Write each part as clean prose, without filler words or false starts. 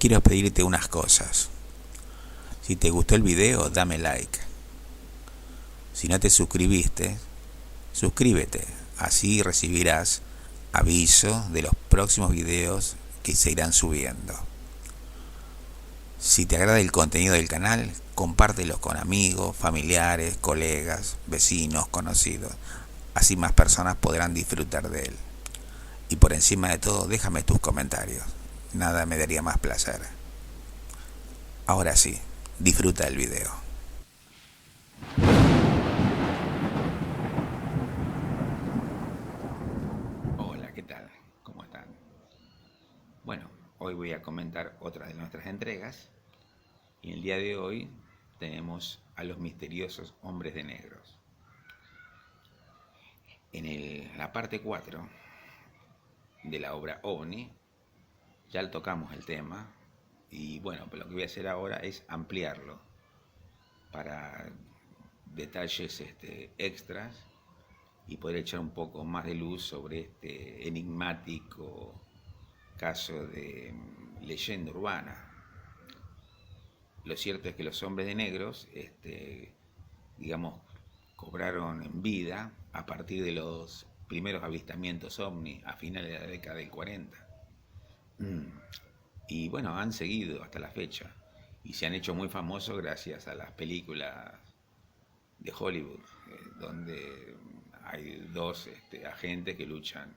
quiero pedirte unas cosas. Si te gustó el video, dame like. Si no te suscribiste, suscríbete. Así recibirás aviso de los próximos videos que se irán subiendo. Si te agrada el contenido del canal, compártelo con amigos, familiares, colegas, vecinos, conocidos. Así más personas podrán disfrutar de él. Y por encima de todo, déjame tus comentarios. Nada me daría más placer. Ahora sí, disfruta del video. Hola, ¿qué tal? ¿Cómo están? Bueno, hoy voy a comentar otra de nuestras entregas. Y el día de hoy tenemos a los misteriosos hombres de negros. En la parte 4 de la obra OVNI ya tocamos el tema. Y bueno, lo que voy a hacer ahora es ampliarlo para detalles extras y poder echar un poco más de luz sobre este enigmático caso de leyenda urbana. Lo cierto es que los hombres de negros, digamos, cobraron en vida a partir de los primeros avistamientos ovni a finales de la década del 40. Y bueno, han seguido hasta la fecha y se han hecho muy famosos gracias a las películas de Hollywood, donde hay dos agentes que luchan,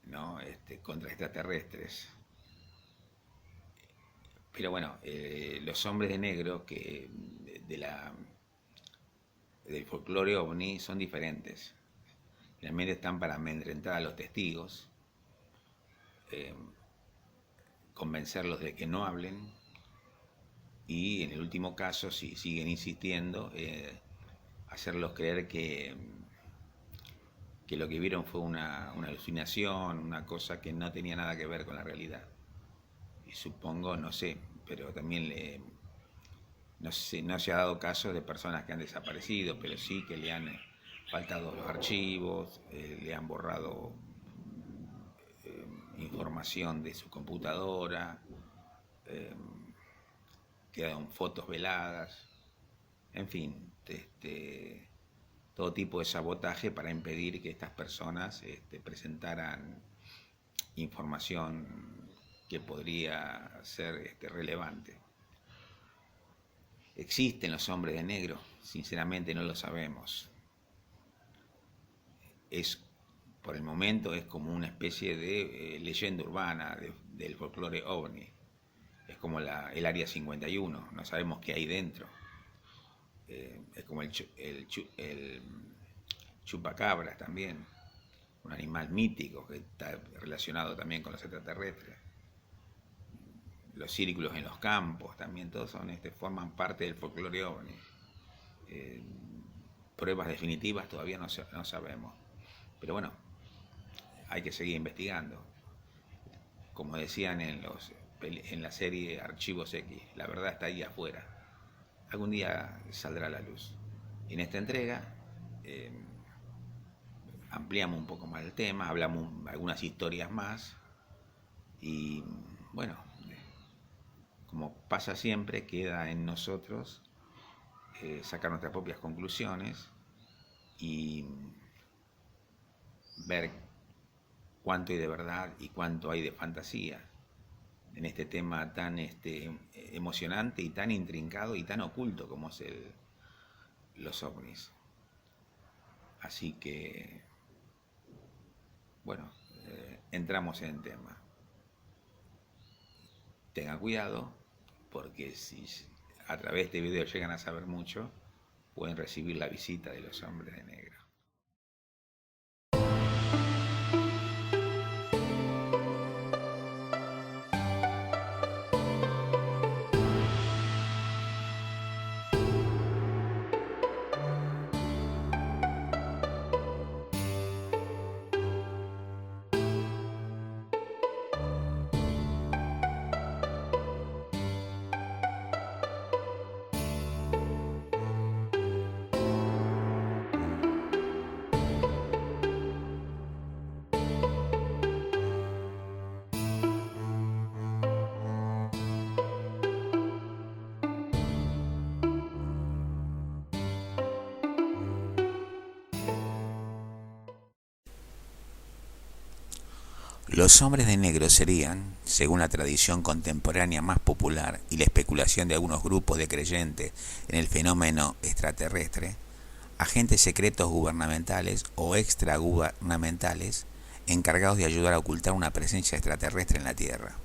¿no? Contra extraterrestres. Pero bueno, los hombres de negro del folclore ovni son diferentes. Realmente están para amedrentar a los testigos, convencerlos de que no hablen y en el último caso, si siguen insistiendo, hacerlos creer que lo que vieron fue una alucinación, una cosa que no tenía nada que ver con la realidad. Y supongo, no sé, pero también no se ha dado caso de personas que han desaparecido, pero sí que le han faltado los archivos, le han borrado información de su computadora, quedaron fotos veladas, en fin, todo tipo de sabotaje para impedir que estas personas presentaran información que podría ser relevante. ¿Existen los hombres de negro? Sinceramente no lo sabemos. Por el momento es como una especie de leyenda urbana del folclore ovni. Es como el Área 51, no sabemos qué hay dentro. Es como el chupacabras también, un animal mítico que está relacionado también con los extraterrestres. Los círculos en los campos también, todos forman parte del folclore ovni. Pruebas definitivas todavía no sabemos, pero bueno, hay que seguir investigando. Como decían en la serie Archivos X, la verdad está ahí afuera. Algún día saldrá a la luz. En esta entrega ampliamos un poco más el tema, hablamos algunas historias más y bueno, como pasa siempre, queda en nosotros sacar nuestras propias conclusiones y ver cuánto hay de verdad y cuánto hay de fantasía en este tema tan emocionante y tan intrincado y tan oculto como es los ovnis. Así que, bueno, entramos en el tema. Tengan cuidado, porque si a través de este video llegan a saber mucho, pueden recibir la visita de los hombres de negro. Los hombres de negro serían, según la tradición contemporánea más popular y la especulación de algunos grupos de creyentes en el fenómeno extraterrestre, agentes secretos gubernamentales o extragubernamentales encargados de ayudar a ocultar una presencia extraterrestre en la Tierra.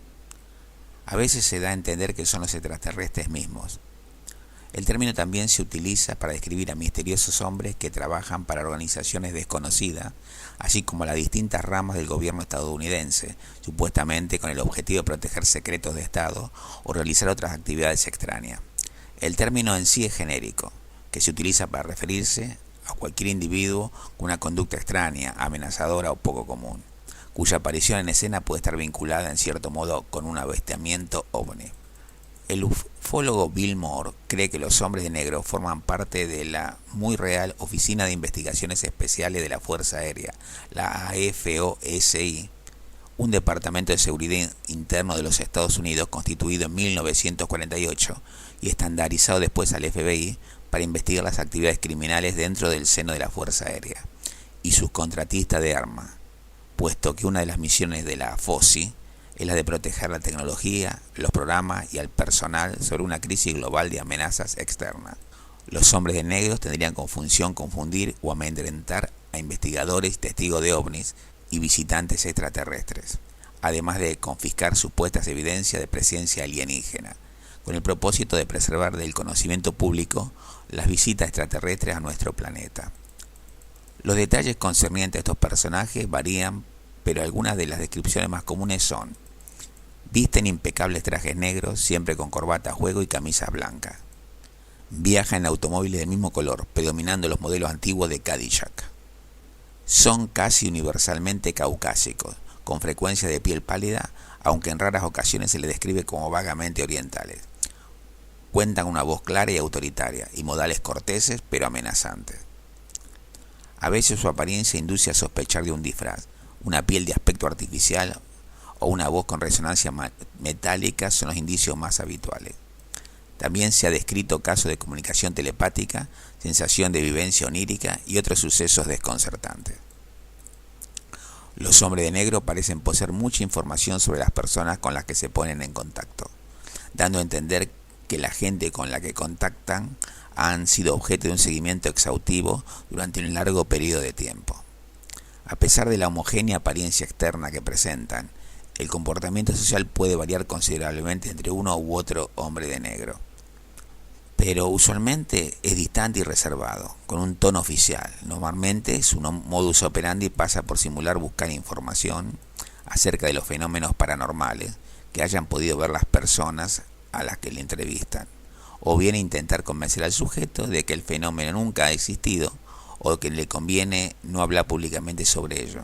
A veces se da a entender que son los extraterrestres mismos. El término también se utiliza para describir a misteriosos hombres que trabajan para organizaciones desconocidas, así como las distintas ramas del gobierno estadounidense, supuestamente con el objetivo de proteger secretos de Estado o realizar otras actividades extrañas. El término en sí es genérico, que se utiliza para referirse a cualquier individuo con una conducta extraña, amenazadora o poco común, cuya aparición en escena puede estar vinculada en cierto modo con un avistamiento ovni. El ufólogo Bill Moore cree que los hombres de negro forman parte de la muy real Oficina de Investigaciones Especiales de la Fuerza Aérea, la AFOSI, un departamento de seguridad interno de los Estados Unidos constituido en 1948 y estandarizado después al FBI para investigar las actividades criminales dentro del seno de la Fuerza Aérea y sus contratistas de armas, puesto que una de las misiones de la FOSI es la de proteger la tecnología, los programas y al personal sobre una crisis global de amenazas externas. Los hombres de negro tendrían como función confundir o amedrentar a investigadores, testigos de ovnis y visitantes extraterrestres, además de confiscar supuestas evidencias de presencia alienígena, con el propósito de preservar del conocimiento público las visitas extraterrestres a nuestro planeta. Los detalles concernientes a estos personajes varían, pero algunas de las descripciones más comunes son: visten impecables trajes negros, siempre con corbata a juego y camisas blancas. Viajan en automóviles del mismo color, predominando los modelos antiguos de Cadillac. Son casi universalmente caucásicos, con frecuencia de piel pálida, aunque en raras ocasiones se les describe como vagamente orientales. Cuentan una voz clara y autoritaria, y modales corteses pero amenazantes. A veces su apariencia induce a sospechar de un disfraz, una piel de aspecto artificial o una voz con resonancia metálica son los indicios más habituales. También se ha descrito casos de comunicación telepática, sensación de vivencia onírica y otros sucesos desconcertantes. Los hombres de negro parecen poseer mucha información sobre las personas con las que se ponen en contacto, dando a entender que la gente con la que contactan han sido objeto de un seguimiento exhaustivo durante un largo periodo de tiempo. A pesar de la homogénea apariencia externa que presentan, el comportamiento social puede variar considerablemente entre uno u otro hombre de negro. Pero usualmente es distante y reservado, con un tono oficial. Normalmente su modus operandi pasa por simular buscar información acerca de los fenómenos paranormales que hayan podido ver las personas a las que le entrevistan, o bien intentar convencer al sujeto de que el fenómeno nunca ha existido o que le conviene no hablar públicamente sobre ello.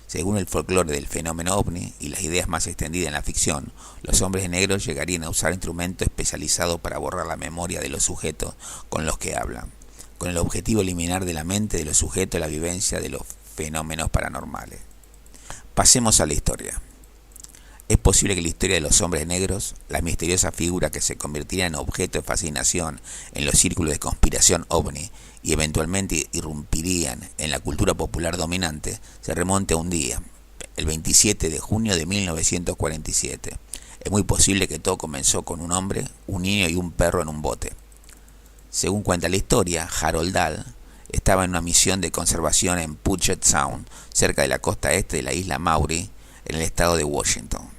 Según el folclore del fenómeno ovni y las ideas más extendidas en la ficción, los hombres negros llegarían a usar instrumentos especializados para borrar la memoria de los sujetos con los que hablan, con el objetivo de eliminar de la mente de los sujetos la vivencia de los fenómenos paranormales. Pasemos a la historia. Es posible que la historia de los hombres negros, la misteriosa figura que se convertiría en objeto de fascinación en los círculos de conspiración ovni y eventualmente irrumpirían en la cultura popular dominante, se remonte a un día, el 27 de junio de 1947. Es muy posible que todo comenzó con un hombre, un niño y un perro en un bote. Según cuenta la historia, Harold Dahl estaba en una misión de conservación en Puget Sound, cerca de la costa este de la isla Maury, en el estado de Washington,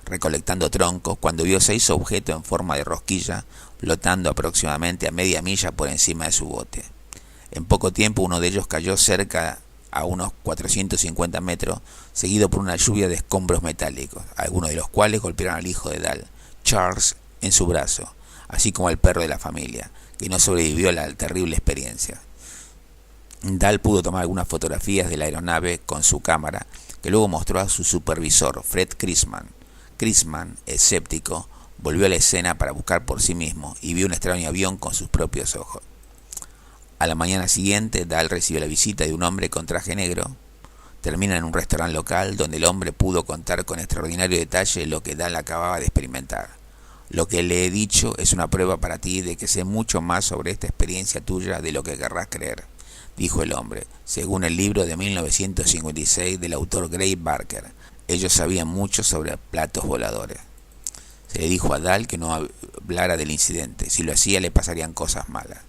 recolectando troncos cuando vio 6 objetos en forma de rosquilla flotando aproximadamente a media milla por encima de su bote. En poco tiempo uno de ellos cayó cerca a unos 450 metros, seguido por una lluvia de escombros metálicos, algunos de los cuales golpearon al hijo de Dahl, Charles, en su brazo, así como al perro de la familia, que no sobrevivió a la terrible experiencia. Dahl pudo tomar algunas fotografías de la aeronave con su cámara, que luego mostró a su supervisor, Fred Chrisman. Chrisman, escéptico, volvió a la escena para buscar por sí mismo y vio un extraño avión con sus propios ojos. A la mañana siguiente, Dahl recibió la visita de un hombre con traje negro. Termina en un restaurante local donde el hombre pudo contar con extraordinario detalle lo que Dahl acababa de experimentar. Lo que le he dicho es una prueba para ti de que sé mucho más sobre esta experiencia tuya de lo que querrás creer, dijo el hombre, según el libro de 1956 del autor Gray Barker, Ellos sabían mucho sobre platos voladores. Se le dijo a Dahl que no hablara del incidente. Si lo hacía, le pasarían cosas malas.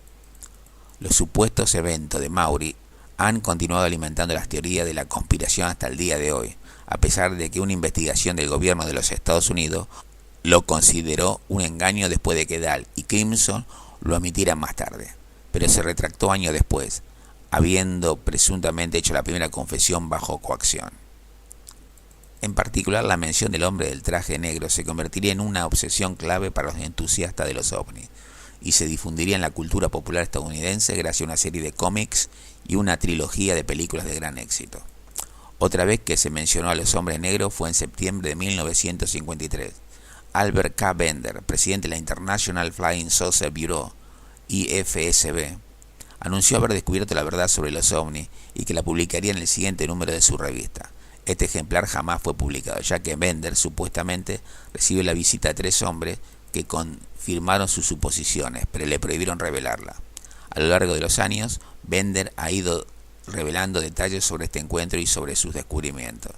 Los supuestos eventos de Maury han continuado alimentando las teorías de la conspiración hasta el día de hoy, a pesar de que una investigación del gobierno de los Estados Unidos lo consideró un engaño después de que Dahl y Crimson lo admitieran más tarde, pero se retractó años después, habiendo presuntamente hecho la primera confesión bajo coacción. En particular, la mención del hombre del traje negro se convertiría en una obsesión clave para los entusiastas de los ovnis y se difundiría en la cultura popular estadounidense gracias a una serie de cómics y una trilogía de películas de gran éxito. Otra vez que se mencionó a los hombres negros fue en septiembre de 1953. Albert K. Bender, presidente de la International Flying Saucer Bureau, IFSB, anunció haber descubierto la verdad sobre los ovnis y que la publicaría en el siguiente número de su revista. Este ejemplar jamás fue publicado, ya que Bender supuestamente recibió la visita de 3 hombres que confirmaron sus suposiciones, pero le prohibieron revelarla. A lo largo de los años, Bender ha ido revelando detalles sobre este encuentro y sobre sus descubrimientos.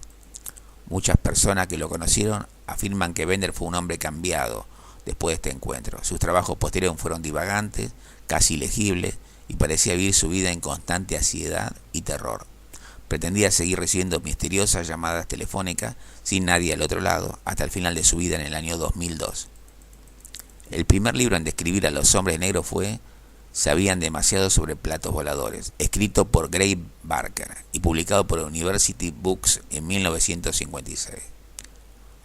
Muchas personas que lo conocieron afirman que Bender fue un hombre cambiado después de este encuentro. Sus trabajos posteriores fueron divagantes, casi ilegibles, y parecía vivir su vida en constante ansiedad y terror. Pretendía seguir recibiendo misteriosas llamadas telefónicas sin nadie al otro lado hasta el final de su vida en el año 2002. El primer libro en describir a los hombres negros fue Sabían demasiado sobre platos voladores, escrito por Gray Barker y publicado por University Books en 1956.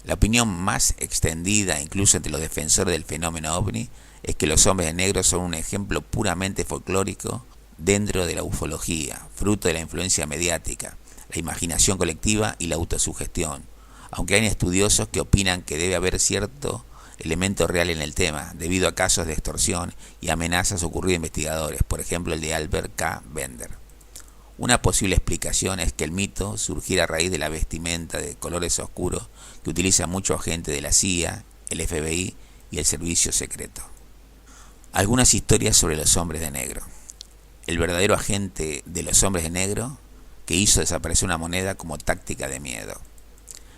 La opinión más extendida, incluso entre los defensores del fenómeno ovni, es que los hombres negros son un ejemplo puramente folclórico dentro de la ufología, fruto de la influencia mediática, la imaginación colectiva y la autosugestión, aunque hay estudiosos que opinan que debe haber cierto elemento real en el tema, debido a casos de extorsión y amenazas ocurridos a investigadores, por ejemplo el de Albert K. Bender. Una posible explicación es que el mito surgiera a raíz de la vestimenta de colores oscuros que utiliza mucho agente de la CIA, el FBI y el servicio secreto. Algunas historias sobre los hombres de negro. El verdadero agente de los hombres de negro que hizo desaparecer una moneda como táctica de miedo.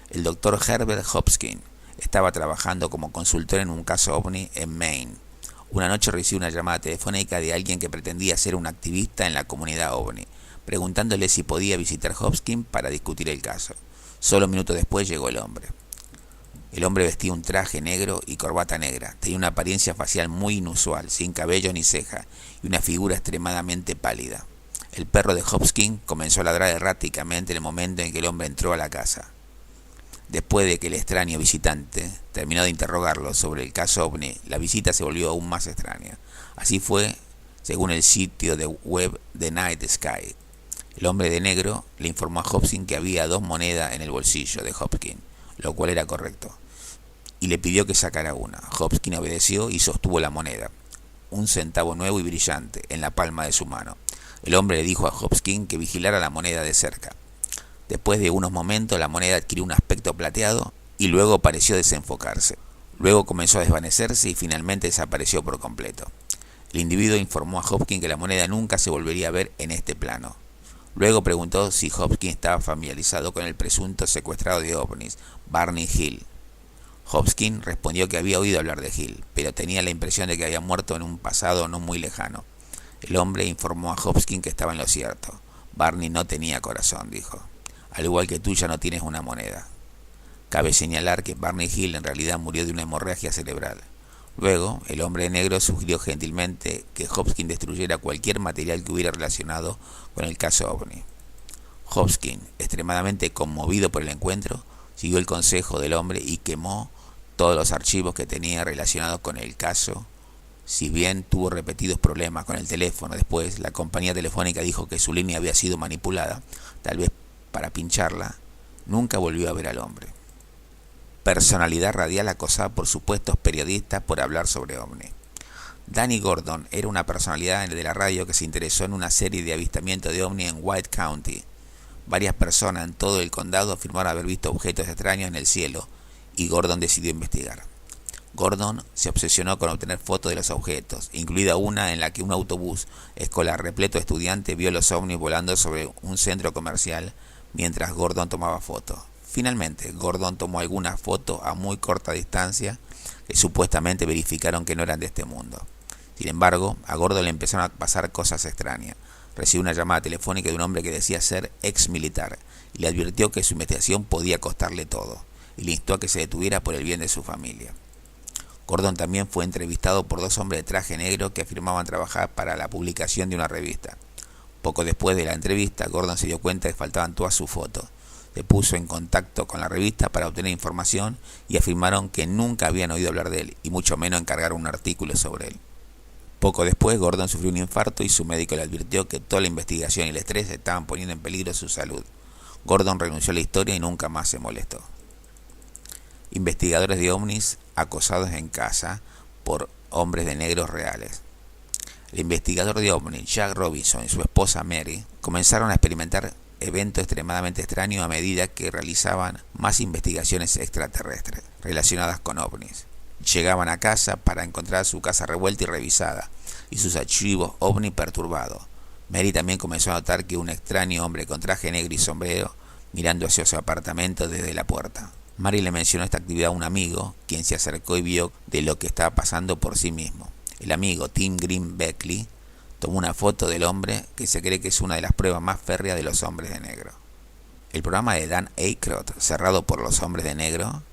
El doctor Herbert Hopkins estaba trabajando como consultor en un caso ovni en Maine. Una noche recibió una llamada telefónica de alguien que pretendía ser un activista en la comunidad ovni, preguntándole si podía visitar Hopkins para discutir el caso. Solo minutos después llegó el hombre. El hombre vestía un traje negro y corbata negra. Tenía una apariencia facial muy inusual, sin cabello ni ceja, y una figura extremadamente pálida. El perro de Hopkins comenzó a ladrar erráticamente en el momento en que el hombre entró a la casa. Después de que el extraño visitante terminó de interrogarlo sobre el caso ovni, la visita se volvió aún más extraña. Así fue, según el sitio de web The Night Sky. El hombre de negro le informó a Hopkins que había 2 monedas en el bolsillo de Hopkins, lo cual era correcto, y le pidió que sacara una. Hopkins obedeció y sostuvo la moneda, 1 centavo nuevo y brillante, en la palma de su mano. El hombre le dijo a Hopkins que vigilara la moneda de cerca. Después de unos momentos, la moneda adquirió un aspecto plateado y luego pareció desenfocarse. Luego comenzó a desvanecerse y finalmente desapareció por completo. El individuo informó a Hopkins que la moneda nunca se volvería a ver en este plano. Luego preguntó si Hopkins estaba familiarizado con el presunto secuestrado de ovnis, Barney Hill. Hopkins respondió que había oído hablar de Hill, pero tenía la impresión de que había muerto en un pasado no muy lejano. El hombre informó a Hopkins que estaba en lo cierto. Barney no tenía corazón, dijo. Al igual que tú ya no tienes una moneda. Cabe señalar que Barney Hill en realidad murió de una hemorragia cerebral. Luego, el hombre negro sugirió gentilmente que Hopkins destruyera cualquier material que hubiera relacionado con el caso ovni. Hopkins, extremadamente conmovido por el encuentro, siguió el consejo del hombre y quemó todos los archivos que tenía relacionados con el caso. Si bien tuvo repetidos problemas con el teléfono después, la compañía telefónica dijo que su línea había sido manipulada, tal vez para pincharla, nunca volvió a ver al hombre. Personalidad radial acosada por supuestos periodistas por hablar sobre ovni. Danny Gordon era una personalidad de la radio que se interesó en una serie de avistamientos de ovni en White County. Varias personas en todo el condado afirmaron haber visto objetos extraños en el cielo y Gordon decidió investigar. Gordon se obsesionó con obtener fotos de los objetos, incluida una en la que un autobús escolar repleto de estudiantes vio los ovnis volando sobre un centro comercial mientras Gordon tomaba fotos. Finalmente, Gordon tomó algunas fotos a muy corta distancia que supuestamente verificaron que no eran de este mundo. Sin embargo, a Gordon le empezaron a pasar cosas extrañas. Recibió una llamada telefónica de un hombre que decía ser ex militar y le advirtió que su investigación podía costarle todo y le instó a que se detuviera por el bien de su familia. Gordon también fue entrevistado por 2 hombres de traje negro que afirmaban trabajar para la publicación de una revista. Poco después de la entrevista, Gordon se dio cuenta de que faltaban todas sus fotos. Se puso en contacto con la revista para obtener información y afirmaron que nunca habían oído hablar de él y mucho menos encargaron un artículo sobre él. Poco después, Gordon sufrió un infarto y su médico le advirtió que toda la investigación y el estrés estaban poniendo en peligro su salud. Gordon renunció a la historia y nunca más se molestó. Investigadores de ovnis acosados en casa por hombres de negros reales. El investigador de ovnis Jack Robinson y su esposa Mary comenzaron a experimentar eventos extremadamente extraños a medida que realizaban más investigaciones extraterrestres relacionadas con ovnis. Llegaban a casa para encontrar su casa revuelta y revisada, y sus archivos ovni perturbados. Mary también comenzó a notar que un extraño hombre con traje negro y sombrero mirando hacia su apartamento desde la puerta. Mary le mencionó esta actividad a un amigo, quien se acercó y vio de lo que estaba pasando por sí mismo. El amigo Tim Green Beckley tomó una foto del hombre que se cree que es una de las pruebas más férreas de los hombres de negro. El programa de Dan Aykroyd, cerrado por los hombres de negro.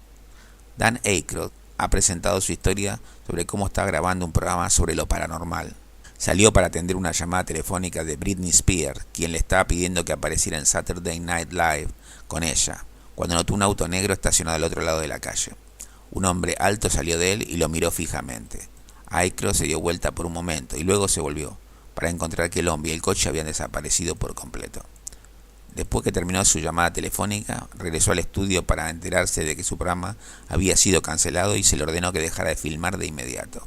Dan Aykroyd ha presentado su historia sobre cómo está grabando un programa sobre lo paranormal. Salió para atender una llamada telefónica de Britney Spears, quien le estaba pidiendo que apareciera en Saturday Night Live con ella, cuando notó un auto negro estacionado al otro lado de la calle. Un hombre alto salió de él y lo miró fijamente. Aykroyd se dio vuelta por un momento y luego se volvió, para encontrar que el hombre y el coche habían desaparecido por completo. Después que terminó su llamada telefónica, regresó al estudio para enterarse de que su programa había sido cancelado y se le ordenó que dejara de filmar de inmediato.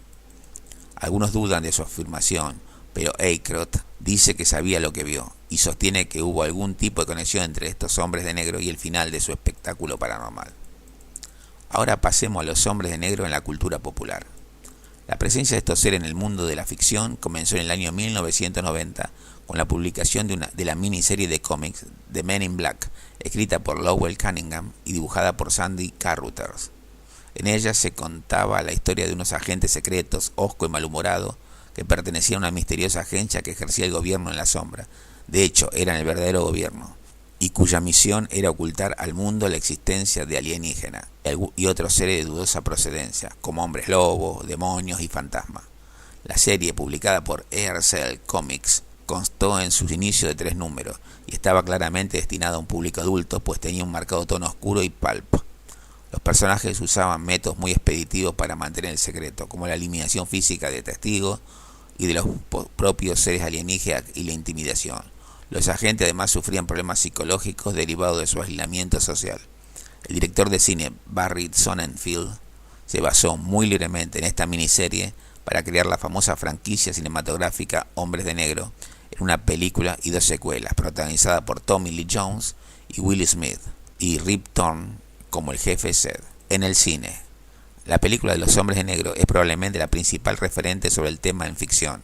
Algunos dudan de su afirmación, pero Aykroyd dice que sabía lo que vio y sostiene que hubo algún tipo de conexión entre estos hombres de negro y el final de su espectáculo paranormal. Ahora pasemos a los hombres de negro en la cultura popular. La presencia de estos seres en el mundo de la ficción comenzó en el año 1990 con la publicación de la miniserie de cómics The Men in Black, escrita por Lowell Cunningham y dibujada por Sandy Carruthers. En ella se contaba la historia de unos agentes secretos, hosco y malhumorados, que pertenecían a una misteriosa agencia que ejercía el gobierno en la sombra. De hecho, eran el verdadero gobierno, y cuya misión era ocultar al mundo la existencia de alienígenas y otros seres de dudosa procedencia, como hombres lobos, demonios y fantasmas. La serie, publicada por EarCell Comics, constó en sus inicios de 3 números y estaba claramente destinada a un público adulto, pues tenía un marcado tono oscuro y pulp. Los personajes usaban métodos muy expeditivos para mantener el secreto, como la eliminación física de testigos y de los propios seres alienígenas y la intimidación. Los agentes además sufrían problemas psicológicos derivados de su aislamiento social. El director de cine Barry Sonnenfeld se basó muy libremente en esta miniserie para crear la famosa franquicia cinematográfica Hombres de Negro, en una película y 2 secuelas, protagonizada por Tommy Lee Jones y Will Smith, y Rip Torn como el jefe Zed. En el cine, la película de los Hombres de Negro es probablemente la principal referente sobre el tema en ficción.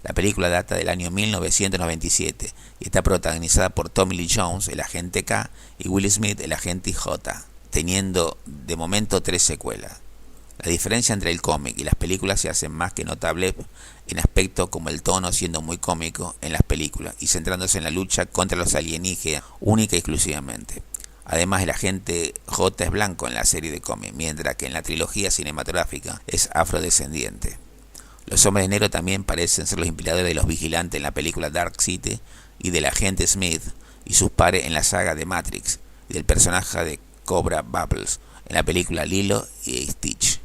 La película data del año 1997 y está protagonizada por Tommy Lee Jones, el agente K, y Will Smith, el agente J, teniendo de momento 3 secuelas. La diferencia entre el cómic y las películas se hace más que notable en aspectos como el tono siendo muy cómico en las películas y centrándose en la lucha contra los alienígenas única y exclusivamente. Además, el agente J es blanco en la serie de cómics, mientras que en la trilogía cinematográfica es afrodescendiente. Los hombres de negro también parecen ser los inspiradores de los vigilantes en la película Dark City y del agente Smith y sus pares en la saga de Matrix y del personaje de Cobra Bubbles en la película Lilo y Stitch.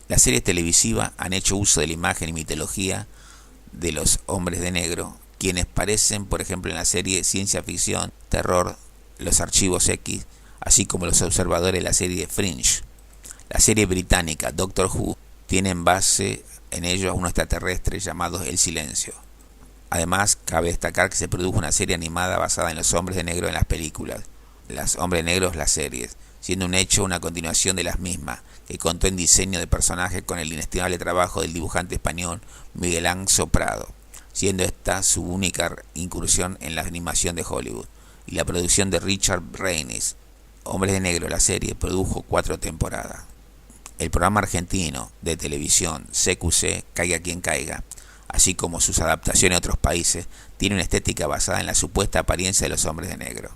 Las series televisivas han hecho uso de la imagen y mitología de los hombres de negro, quienes parecen, por ejemplo, en la serie ciencia ficción, terror, Los Archivos X, así como los observadores de la serie Fringe. La serie británica Doctor Who tiene en base en ellos a unos extraterrestres llamados El Silencio. Además, cabe destacar que se produjo una serie animada basada en los hombres de negro en las películas, Los Hombres Negros las series, siendo un hecho una continuación de las mismas, que contó en diseño de personajes con el inestimable trabajo del dibujante español Miguel Ángel Prado, siendo esta su única incursión en la animación de Hollywood, y la producción de Richard Reines. Hombres de Negro, la serie, produjo 4 temporadas. El programa argentino de televisión CQC, Caiga quien caiga, así como sus adaptaciones a otros países, tiene una estética basada en la supuesta apariencia de los hombres de negro.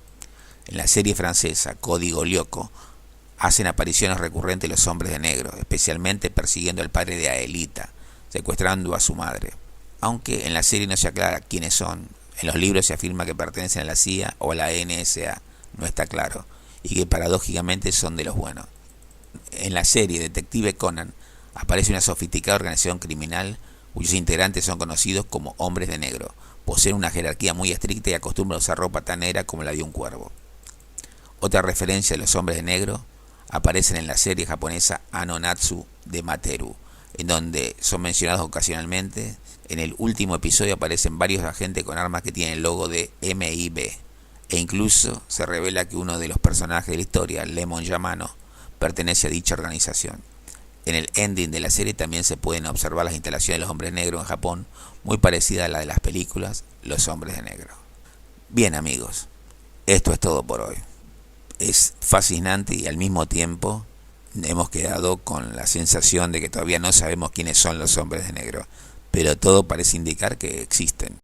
En la serie francesa Código Lyoko hacen apariciones recurrentes los hombres de negro, especialmente persiguiendo al padre de Aelita, secuestrando a su madre. Aunque en la serie no se aclara quiénes son, en los libros se afirma que pertenecen a la CIA o a la NSA, no está claro, y que paradójicamente son de los buenos. En la serie Detective Conan aparece una sofisticada organización criminal cuyos integrantes son conocidos como hombres de negro. Poseen una jerarquía muy estricta y acostumbran a usar ropa tan negra como la de un cuervo. Otra referencia de los hombres de negro aparecen en la serie japonesa Anonatsu de Materu, en donde son mencionados ocasionalmente. En el último episodio aparecen varios agentes con armas que tienen el logo de MIB, e incluso se revela que uno de los personajes de la historia, Lemon Yamano, pertenece a dicha organización. En el ending de la serie también se pueden observar las instalaciones de los hombres negros en Japón, muy parecida a la de las películas Los Hombres de Negro. Bien amigos, esto es todo por hoy. Es fascinante y al mismo tiempo hemos quedado con la sensación de que todavía no sabemos quiénes son los hombres de negro, pero todo parece indicar que existen.